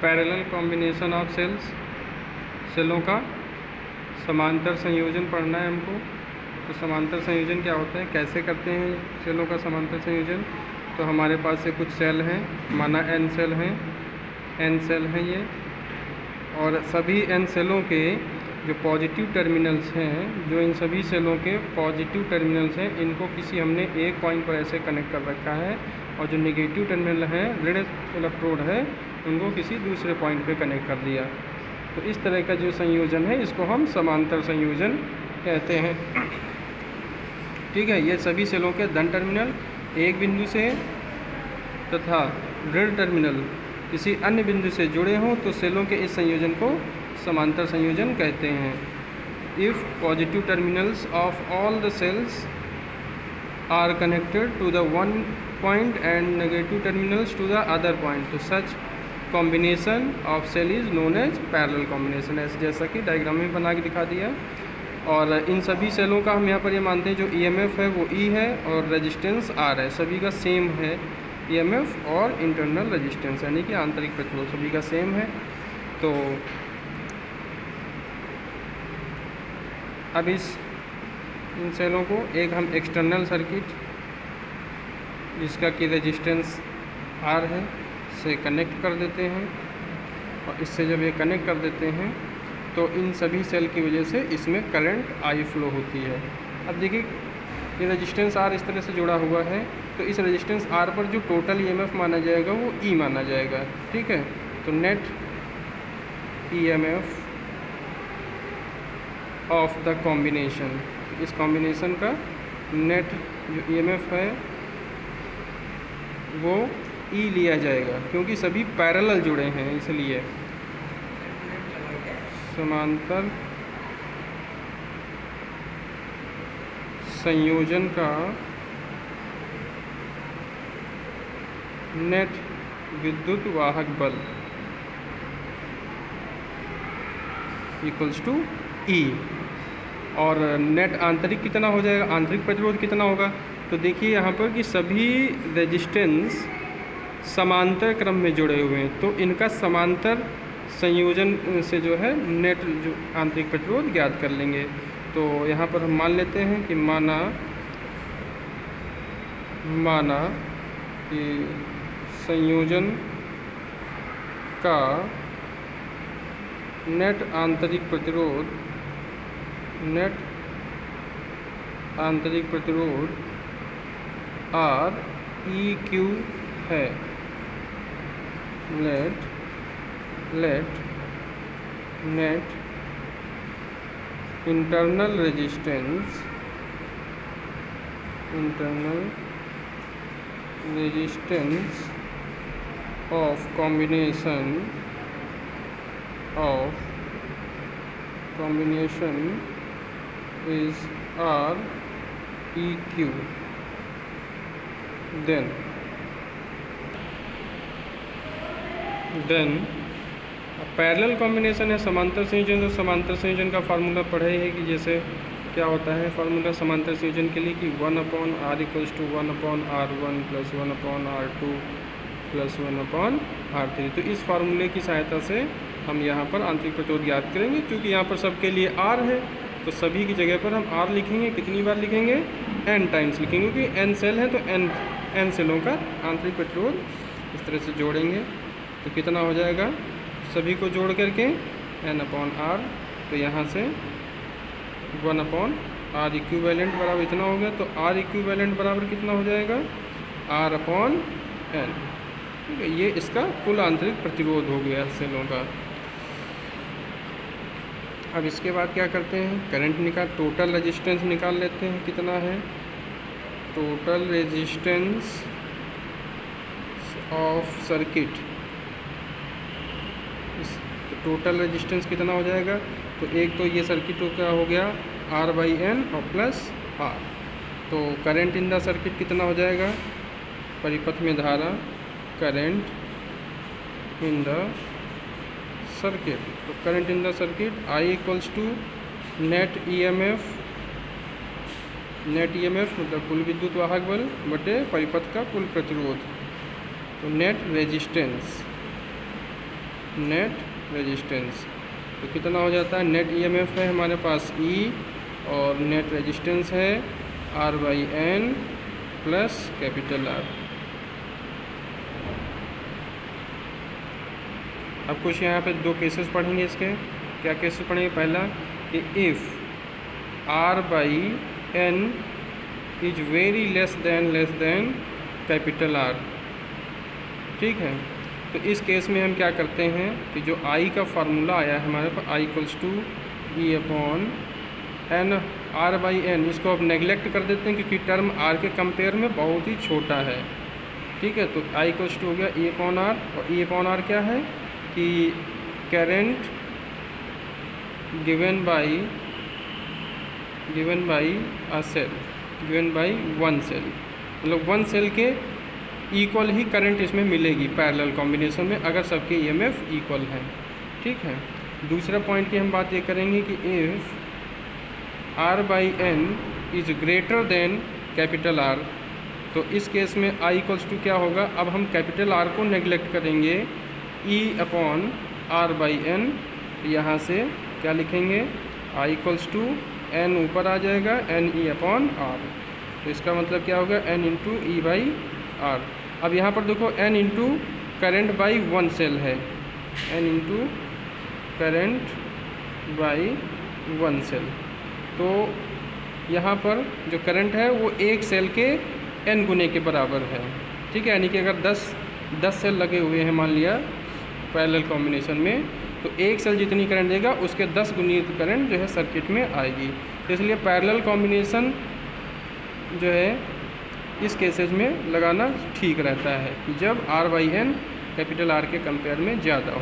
Parallel combination of sales, सेलों का समांतर संयोजन पढ़ना है हमको। तो समांतर संयोजन क्या होता है, कैसे करते हैं सेलों का समांतर संयोजन। तो हमारे पास से कुछ सेल हैं, माना n सेल हैं, n सेल हैं ये, और सभी n सेलों के जो पॉजिटिव टर्मिनल्स हैं, जो इन सभी सेलों के पॉजिटिव टर्मिनल्स हैं, इनको किसी हमने एक पॉइंट पर ऐसे कनेक्ट कर रखा है, और जो नेगेटिव टर्मिनल हैं, ऋण इलेक्ट्रोड है, उनको किसी दूसरे पॉइंट पे कनेक्ट कर दिया। तो इस तरह का जो संयोजन है, इसको हम समांतर संयोजन कहते हैं। ठीक है, ये सभी सेलों के धन टर्मिनल एक बिंदु से तथा ऋण टर्मिनल किसी अन्य बिंदु से जुड़े हों तो सेलों के इस संयोजन को समांतर संयोजन कहते हैं। If positive terminals of all the cells are connected to the one point and negative terminals to the other point, तो such combination of cell is known as parallel combination. ऐसे जैसा कि डायग्राम में बना के दिखा दिया। और इन सभी सेलों का हम यहाँ पर ये मानते हैं जो ईएमएफ है वो ई है और रेजिस्टेंस आर है, सभी का सेम है। ईएमएफ और इंटरनल रेजिस्टेंस यानी कि आंतरिक प्रतिरोध सभी का सेम है। तो अब इन सेलों को एक हम एक्सटर्नल सर्किट जिसका कि रेजिस्टेंस आर है से कनेक्ट कर देते हैं, और इससे जब ये कनेक्ट कर देते हैं तो इन सभी सेल की वजह से इसमें करंट आई फ्लो होती है। अब देखिए ये रेजिस्टेंस आर इस तरह से जुड़ा हुआ है, तो इस रेजिस्टेंस आर पर जो टोटल ईएमएफ माना जाएगा वो ई माना जाएगा। ठीक है, तो net EMF of the combination, इस कॉम्बिनेशन का नेट जो ईएमएफ है वो ई लिया जाएगा, क्योंकि सभी पैरेलल जुड़े हैं इसलिए। समांतर संयोजन का नेट विद्युत वाहक बल इक्वल्स टू ई, और नेट आंतरिक कितना हो जाएगा, आंतरिक प्रतिरोध कितना होगा। तो देखिए यहाँ पर कि सभी रेजिस्टेंस समांतर क्रम में जुड़े हुए हैं, तो इनका समांतर संयोजन से जो है नेट जो आंतरिक प्रतिरोध ज्ञात कर लेंगे। तो यहाँ पर हम मान लेते हैं कि माना कि संयोजन का नेट आंतरिक प्रतिरोध आर ई क्यू है। Let net internal resistance of combination is R E Q। Then parallel combination है समांतर संयोजन। तो समांतर संयोजन का फार्मूला पढ़े है कि जैसे क्या होता है फार्मूला समांतर संयोजन के लिए कि 1/r equals to 1/r1 plus 1/r2 plus 1/r3। तो इस फार्मूले की सहायता से हम यहाँ पर आंतरिक प्रतिरोध ज्ञात करेंगे। क्योंकि यहाँ पर सबके लिए r है तो सभी की जगह पर हम r लिखेंगे। कितनी बार लिखेंगे, n टाइम्स लिखेंगे, क्योंकि n सेल है तो n सेलों का आंतरिक प्रतिरोध इस तरह से जोड़ेंगे। तो कितना हो जाएगा, सभी को जोड़ करके n/r। तो यहाँ से 1/r इक्विवेलेंट बराबर इतना हो गया। तो r इक्विवेलेंट बराबर कितना हो जाएगा, r/n। ठीक है, ये इसका कुल आंतरिक प्रतिरोध हो गया सेलों का। अब इसके बाद क्या करते हैं, करंट टोटल रेजिस्टेंस निकाल लेते हैं। कितना है, total resistance of circuit, total resistance कितना हो जाएगा। तो एक तो ये सर्किट क्या हो गया R/n और प्लस R। तो करंट इन द सर्किट कितना हो जाएगा, परिपथ में धारा, करंट इन द सर्किट। तो current in the circuit I equals to net EMF मतलब कुल विद्युत वाहक बल बटे परिपथ का कुल प्रतिरोध। तो नेट रेजिस्टेंस नेट रेजिस्टेंस। तो कितना हो जाता है, नेट ईएमएफ है हमारे पास E और नेट रेजिस्टेंस है R/N प्लस कैपिटल R। अब कुछ यहाँ पे दो केसेस पढ़ेंगे इसके। क्या केसेस पढ़ेंगे, पहला कि if R/N is very less than capital R। ठीक है, तो इस केस में हम क्या करते हैं कि जो I का फार्मूला आया है हमारे पास I = E/N R/N, इसको अब नेगलेक्ट कर देते हैं क्योंकि टर्म R के कंपेयर में बहुत ही छोटा है। ठीक है, तो I = हो गया E/R, और E/R क्या है कि current given by a cell, given by one cell, मतलब वन सेल के इक्वल ही करंट इसमें मिलेगी पैरेलल कॉम्बिनेशन में अगर सबके ईएमएफ इक्वल हैं। ठीक है, दूसरा पॉइंट की हम बात ये करेंगे कि if R/N is greater than capital R, तो इस केस में I = क्या होगा, अब हम कैपिटल R को नेगलेक्ट करेंगे, E/R/N, यहाँ से क्या लिखेंगे, I = N ऊपर आ जाएगा NE/R, तो इसका मतलब क्या होगा N × E/R। अब यहाँ पर देखो N × current by one cell है, N × current by one cell, तो यहाँ पर जो करंट है वो एक सेल के N गुने के बराबर है। ठीक है, यानी कि अगर 10 सेल लगे हुए हैं मान लिया पैरेलल कॉम्बिनेशन में, तो एक सेल जितनी करंट देगा उसके 10 गुनी करंट जो है सर्किट में आएगी। तो इसलिए पैरेलल कॉम्बिनेशन जो है इस केसेस में लगाना ठीक रहता है कि जब R/N कैपिटल R के कंपेयर में ज़्यादा हो।